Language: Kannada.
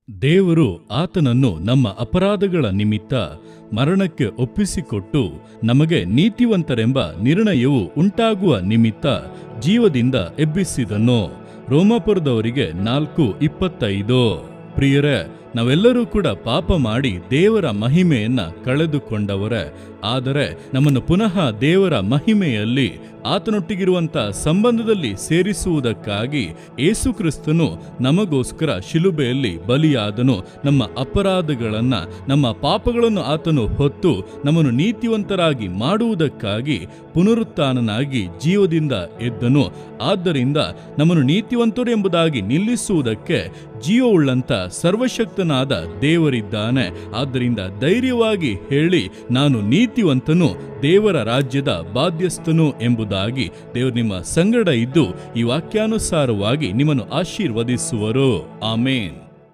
ದೇವರು ಆತನನ್ನು ನಮ್ಮ ಅಪರಾಧಗಳ ನಿಮಿತ್ತ ಮರಣಕ್ಕೆ ಒಪ್ಪಿಸಿಕೊಟ್ಟು ನಮಗೆ ನೀತಿವಂತರೆಂಬ ನಿರ್ಣಯವು ಉಂಟಾಗುವ ನಿಮಿತ್ತ ಜೀವದಿಂದ ಎಬ್ಬಿಸಿದನು. ರೋಮಾಪುರದವರಿಗೆ 4:25. ಪ್ರಿಯರೇ, ನಾವೆಲ್ಲರೂ ಕೂಡ ಪಾಪ ಮಾಡಿ ದೇವರ ಮಹಿಮೆಯನ್ನ ಕಳೆದುಕೊಂಡವರೇ. ಆದರೆ ನಮ್ಮನ್ನು ಪುನಃ ದೇವರ ಮಹಿಮೆಯಲ್ಲಿ ಆತನೊಟ್ಟಿಗಿರುವಂಥ ಸಂಬಂಧದಲ್ಲಿ ಸೇರಿಸುವುದಕ್ಕಾಗಿ ಯೇಸು ಕ್ರಿಸ್ತನು ನಮಗೋಸ್ಕರ ಶಿಲುಬೆಯಲ್ಲಿ ಬಲಿಯಾದನು. ನಮ್ಮ ಅಪರಾಧಗಳನ್ನು, ನಮ್ಮ ಪಾಪಗಳನ್ನು ಆತನು ಹೊತ್ತು ನಮ್ಮನ್ನು ನೀತಿವಂತರಾಗಿ ಮಾಡುವುದಕ್ಕಾಗಿ ಪುನರುತ್ಥಾನನಾಗಿ ಜೀವದಿಂದ ಎದ್ದನು. ಆದ್ದರಿಂದ ನಮ್ಮನ್ನು ನೀತಿವಂತರು ಎಂಬುದಾಗಿ ನಿಲ್ಲಿಸುವುದಕ್ಕೆ ಜೀವವುಳ್ಳಂಥ ಸರ್ವಶಕ್ತನಾದ ದೇವರಿದ್ದಾನೆ. ಆದ್ದರಿಂದ ಧೈರ್ಯವಾಗಿ ಹೇಳಿ, ನಾನು ನೀತಿವಂತನು, ದೇವರ ರಾಜ್ಯದ ಬಾಧ್ಯಸ್ಥನು ಎಂಬುದಾಗಿ ದೇವರು ನಿಮ್ಮ ಸಂಗಡ ಇದ್ದು ಈ ವಾಕ್ಯಾನುಸಾರವಾಗಿ ನಿಮ್ಮನ್ನು ಆಶೀರ್ವದಿಸುವರು. ಆಮೇನ್.